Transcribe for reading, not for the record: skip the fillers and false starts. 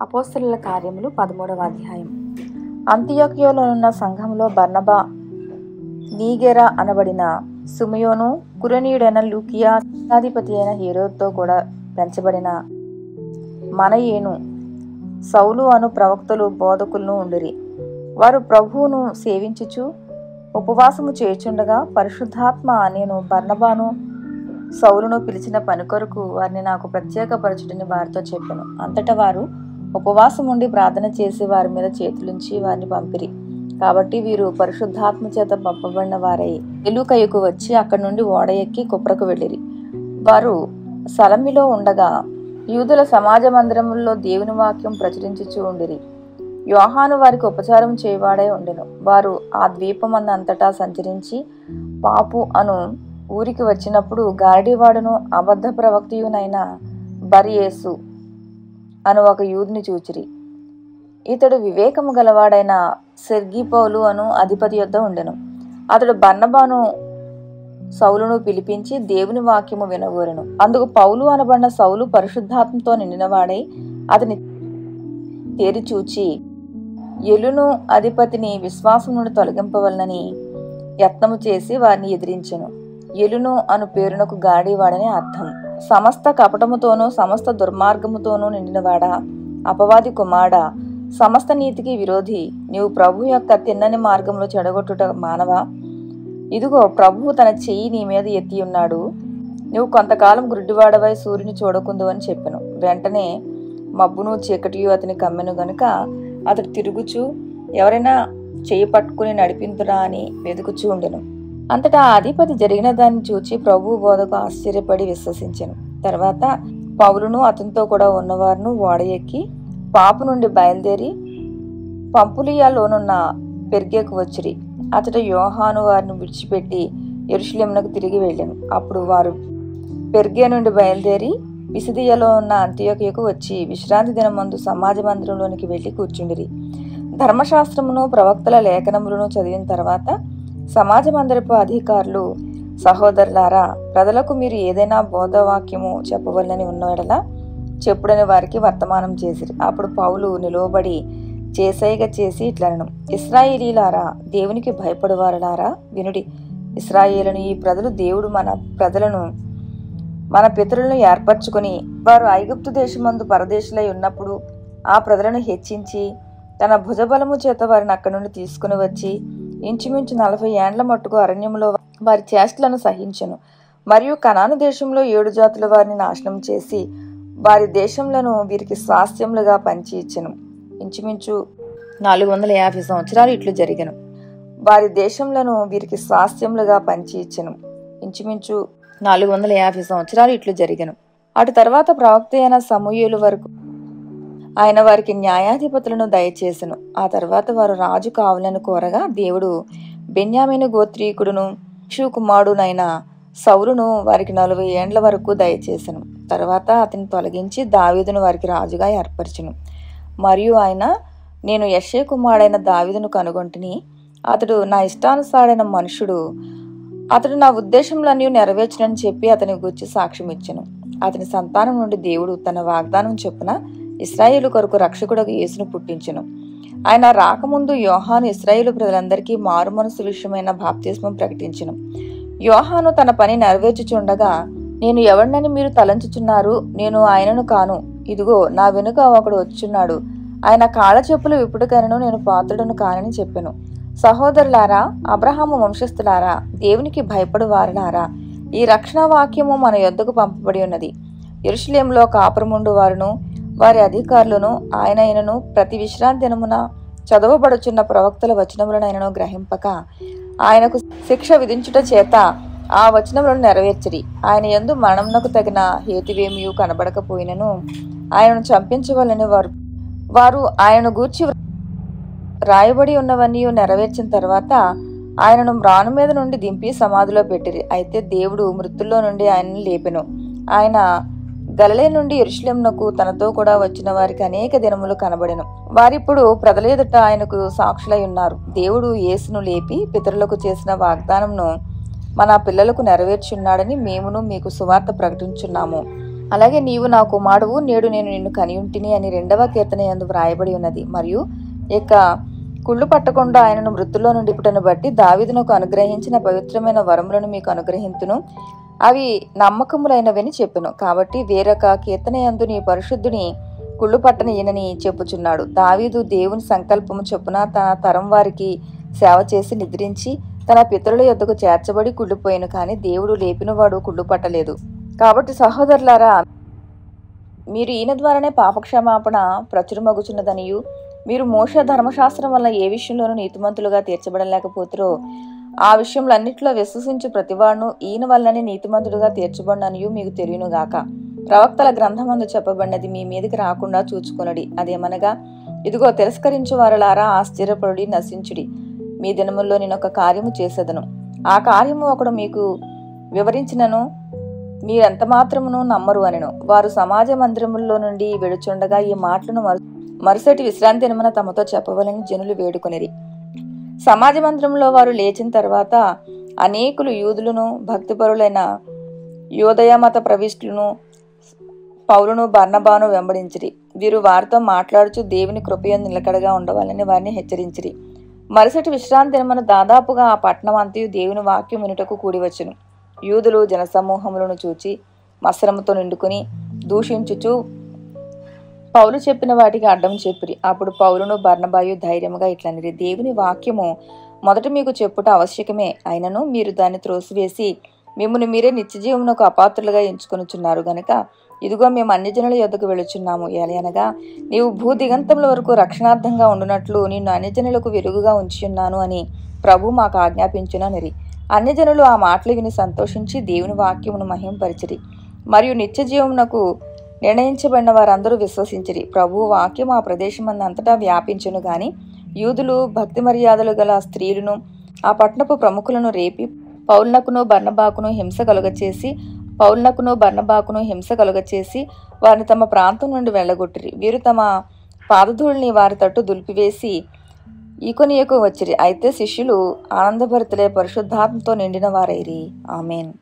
అపోస్తలుల కార్యములు 13వ అధ్యాయం. అంతియొకయలోనున్న సంఘంలో బర్నబా, నీగెరా అనబడిన సిమెయోను, కురేనీయుడైన లూకియా, సేనాధిపతి అయిన హేరోదుతో కూడా పెంచబడిన మనయేను, సౌలు అను ప్రవక్తలు బోధకులను ఉండిరి. వారు ప్రభువును సేవించుచు ఉపవాసము చేయుచుండగా పరిశుద్ధాత్మ నేను బర్నబాను సౌలును పిలిచిన పని కొరకు వారిని నాకు ప్రత్యేకపరచుటని వారితో చెప్పాను. అంతటా వారు ఉపవాసం ఉండి ప్రార్థన చేసి వారి మీద చేతులుంచి వారిని పంపిరి. కాబట్టి వీరు పరిశుద్ధాత్మ చేత పంపబడిన వారై ఎలుకయ్యకు వచ్చి అక్కడి నుండి ఓడ ఎక్కి కుప్రకు వెళ్ళిరి. వారు సలమిలో ఉండగా యూదుల సమాజ మందిరములలో దేవుని వాక్యం ప్రచురించుచూ ఉండిరి. యోహాను వారికి ఉపచారం చేయవాడై ఉండెను. వారు ఆ ద్వీపమందంతటా సంచరించి పాపు అను ఊరికి వచ్చినప్పుడు గారడీవాడును అబద్ధ ప్రవక్తయునైన బర్యేసు అను ఒక యూదుని చూచిరి. ఇతడు వివేకము గలవాడైన సెర్గిపౌలు అను అధిపతి యొద్ద ఉండెను. అతడు బర్నబాను సౌలును పిలిపించి దేవుని వాక్యము వినగోరెను. అందుకు పౌలు అనబడిన సౌలు పరిశుద్ధాత్మతో నిండినవాడై అతని తేరి చూచి ఎలును అధిపతిని విశ్వాసం నుండి తొలగింపవలనని యత్నము చేసి వారిని ఎదిరించెను. ఎలును అను పేరునకు గాడివాడని అర్థం. సమస్త కపటముతోనూ సమస్త దుర్మార్గముతోనూ నిండినవాడా, అపవాది కుమారుడా, సమస్త నీతికి విరోధి, నీవు ప్రభు యొక్క తిన్నని మార్గంలో చెడగొట్టుట మానవా? ఇదిగో ప్రభువు తన చెయ్యి నీ మీద ఎత్తి ఉన్నాడు. నువ్వు కొంతకాలం గుడ్డివాడవై సూర్యుని చూడకుందు అని చెప్పెను. వెంటనే మబ్బును చీకటియు అతని కమ్మెను గనుక అతడు తిరుగుచూ ఎవరైనా చెయ్యి పట్టుకుని నడిపింతురా అని వెతుకుచూ ఉండెను. అంతటా ఆ అధిపతి జరిగిన దాన్ని చూచి ప్రభువు బోధకు ఆశ్చర్యపడి విశ్వసించెను. తర్వాత పౌలును అతనితో కూడా ఉన్నవారును ఓడ ఎక్కి పాపు నుండి బయలుదేరి పంపులియాలోనున్న పెర్గేకు వచ్చిరి. అతడు యోహాను వారిని విడిచిపెట్టి యెరూషలేమునకు తిరిగి వెళ్ళెను. అప్పుడు వారు పెర్గే నుండి బయలుదేరి పిసిదియలో ఉన్న అంతియొకయకు వచ్చి విశ్రాంతి దినమందు సమాజ మందిరంలోనికి వెళ్లి కూర్చుండిరి. ధర్మశాస్త్రమును ప్రవక్తల లేఖనములను చదివిన తర్వాత సమాజ మందిరపు అధికారులు, సహోదరులారా, ప్రజలకు మీరు ఏదైనా బోధవాక్యము చెప్పవలనని ఉన్నవాడలా చెప్పుడని వారికి వర్తమానం చేసిరి. అప్పుడు పౌలు నిలువబడి చేసైగ చేసి ఇట్లనెను, ఇశ్రాయేలీలారా, దేవునికి భయపడువారలారా వినుడి. ఇశ్రాయేలును ఈ ప్రజలు దేవుడు మన పితరులను ఏర్పరచుకుని వారు ఐగుప్తు దేశమందు పరదేశులై ఉన్నప్పుడు ఆ ప్రజలను హెచ్చించి తన భుజబలము చేత వారిని అక్కడి నుండి తీసుకుని వచ్చి ఇంచుమించు 40 ఏండ్ల మట్టుకు అరణ్యంలో వారి చేష్టలను సహించెను. మరియు కనాను దేశంలో 7 జాతుల వారిని నాశనం చేసి వారి దేశంలను వీరికి స్వాస్థ్యములుగా పంచి ఇచ్చెను. ఇంచుమించు 450 సంవత్సరాలు ఇట్లు జరిగెను. వారి దేశంలను వీరికి స్వాస్థ్యములుగా పంచి ఇచ్చెను. ఇంచుమించు 450 సంవత్సరాలు ఇట్లు జరిగెను. అటు తర్వాత ప్రవక్త అయిన సమూయేలు వరకు ఆయన వారికి న్యాయాధిపతులను దయచేసెను. ఆ తర్వాత వారు రాజు కావాలని కోరగా దేవుడు బెన్యామీను గోత్రీకుడును యెషూ కుమారుడునైన సౌలును వారికి 40 ఏండ్ల వరకు దయచేసెను. తర్వాత అతన్ని తొలగించి దావీదును వారికి రాజుగా ఏర్పరచెను. మరియు ఆయన, నేను యెషే కుమారుడైన దావీదును కనుగొంటిని, అతడు నా ఇష్టానుసారైన మనుషుడు, అతడు నా ఉద్దేశంలన్నీ నెరవేర్చునని చెప్పి అతని గురించి సాక్ష్యం ఇచ్చెను. అతని సంతానం నుండి దేవుడు తన వాగ్దానం చొప్పున ఇశ్రాయేలు కొరకు రక్షకుడకు యేసును పుట్టించెను. ఆయన రాకముందు యోహాను ఇశ్రాయేలు ప్రజలందరికీ మారు మనసు విషయమైన బాప్తిస్మం ప్రకటించెను. యోహాను తన పని నెరవేర్చుచుండగా, నేను ఎవరినని మీరు తలంచుచున్నారు? నేను ఆయనను కాను. ఇదిగో నా వెనుక ఒకడు వచ్చున్నాడు. ఆయన కాళ్ళ చెప్పులు విప్పుడుకైనను నేను పాత్రుడను కానని చెప్పెను. సహోదరులారా, అబ్రహాము వంశస్థులారా, దేవునికి భయపడు వారలారా, ఈ రక్షణ వాక్యము మన యొద్దకు పంపబడి ఉన్నది. యెరూషలేములో కాపురముండు వారును వారి అధికారులను ఆయనను ప్రతి విశ్రాంతి దినమున చదవబడుచున్న ప్రవక్తల వచనములనైనను గ్రహింపక ఆయనకు శిక్ష విధించుట చేత ఆ వచనములను నెరవేర్చిరి. ఆయన యందు మరణమునకు తగిన హేతువేమియు కనబడకపోయినను ఆయనను చంపించవలని వారు ఆయనను గూర్చి రాయబడి ఉన్నవన్నీ నెరవేర్చిన తర్వాత ఆయనను మ్రాను మీద నుండి దింపి సమాధిలో పెట్టిరి. అయితే దేవుడు మృతుల్లో నుండి ఆయనను లేపెను. ఆయన గలిలయ నుండి యెరూషలేమునకు తనతో కూడా వచ్చిన వారికి అనేక దినములు కనబడెను. వారిప్పుడు ప్రజల ఎదుట ఆయనకు సాక్షులై ఉన్నారు. దేవుడు యేసును లేపి పితరులకు చేసిన వాగ్దానంను మన పిల్లలకు నెరవేర్చున్నాడని మేమును మీకు సువార్త ప్రకటించున్నాము. అలాగే నీవు నా కుమారువు, నేడు నేను నిన్ను కనియుంటిని అని 2వ కీర్తన యందు వ్రాయబడి ఉన్నది. మరియు ఇక కుళ్ళు పట్టకుండా ఆయనను మృతుల్లో నుండి పుట్టను బట్టి దావీదునకు అనుగ్రహించిన పవిత్రమైన వరములను మీకు అనుగ్రహింతును, అవి నమ్మకములైనవని చెప్పెను. కాబట్టి వేరొక కీర్తన యందు నీ పరిశుద్ధుని కుళ్ళు పట్టనీయనని చెప్పుచున్నాడు. దావీదు దేవుని సంకల్పము చొప్పున తన తరం వారికి సేవ చేసి నిద్రించి తన పితరుల యొద్దకు చేర్చబడి కుళ్ళిపోయాను, కానీ దేవుడు లేపినవాడు కుళ్ళు పట్టలేదు. కాబట్టి సహోదరులారా, మీరు ఈయన ద్వారానే పాపక్షమాపణ ప్రచురమగుచున్నదనియు, మీరు మోషే ధర్మశాస్త్రం వల్ల ఏ విషయంలోనూ నీతిమంతులుగా తీర్చబడలేకపోతారో ఆ విషయంలో అన్నింటిలో విశ్వసించు ప్రతివాడును ఈయన వల్లనే నీతిమంతుడుగా తీర్చబడిననియు మీకు తెలియనుగాక. ప్రవక్తల గ్రంథమందు చెప్పబడినది మీ మీదకి రాకుండా చూచుకొనుడి. అదేమనగా, ఇదిగో తిరస్కరించు వారలారా ఆశ్చర్యపడుడి, నశించుడి. మీ దినముల్లో నేనొక కార్యము చేసేదను. ఆ కార్యము ఒకడు మీకు వివరించినను మీరెంత మాత్రమును నమ్మరు అనెను. వారు సమాజ మందిరముల్లో నుండి వెడుచుండగా ఈ మాటలను మరుసటి విశ్రాంతి దినమున తమతో చెప్పవలని జనులు వేడుకొనిరి. సమాజ మందిరంలో వారు లేచిన తర్వాత అనేకులు యూదులను భక్తిపరులైన యోదయ మత ప్రవిష్టులను పౌలును బర్నబాను వెంబడించిరి. వీరు వారితో మాట్లాడుచు దేవుని కృపయందు నిలకడగా ఉండవాలని వారిని హెచ్చరించిరి. మరుసటి విశ్రాంతి దినమున దాదాపుగా ఆ పట్టణం అంతయు దేవుని వాక్యం వినుటకు కూడివచ్చును. యూదులు జనసమూహములను చూచి మత్సరముతో నిండుకుని దూషించుచు పౌలు చెప్పిన వాటికి అడ్డం చెప్పిరి. అప్పుడు పౌలును బర్నబాయు ధైర్యముగా ఇట్లనిరి, దేవుని వాక్యము మొదట మీకు చెప్పుట ఆవశ్యకమే, అయినను మీరు దాన్ని త్రోసివేసి మిమ్మును మీరే నిత్యజీవమునకు అపాత్రులుగా ఎంచుకొనుచున్నారు గనుక ఇదిగో మేము అన్యజనుల యొద్దకు వెళుచున్నాము. ఎలయనగా నీవు భూదిగంతముల వరకు రక్షణార్థంగా ఉండునట్లు నిన్ను అన్యజనులకు వెలుగుగా ఉంచున్నాను అని ప్రభు మాకు ఆజ్ఞాపించుననిరి. అన్యజనులు ఆ మాటలు విని సంతోషించి దేవుని వాక్యమును మహింపరిచిరి. మరియు నిత్యజీవమునకు నిర్ణయించబడిన వారందరూ విశ్వసించిరి. ప్రభు వాక్యం ఆ ప్రదేశమందంతటా వ్యాపించును గాని యూదులు భక్తి మర్యాదలు గల స్త్రీలను ఆ పట్టణపు ప్రముఖులను రేపి పౌలునకును బర్నబాకును హింస కలుగచేసి వారిని తమ ప్రాంతం నుండి వెళ్ళగొట్టిరి. వీరు తమ పాదధూళిని వారి తట్టు దులిపివేసి ఈకొనియకు వచ్చిరి. అయితే శిష్యులు ఆనందభరితులై పరిశుద్ధాత్మతో నిండిన వారైరి. ఆమేన్.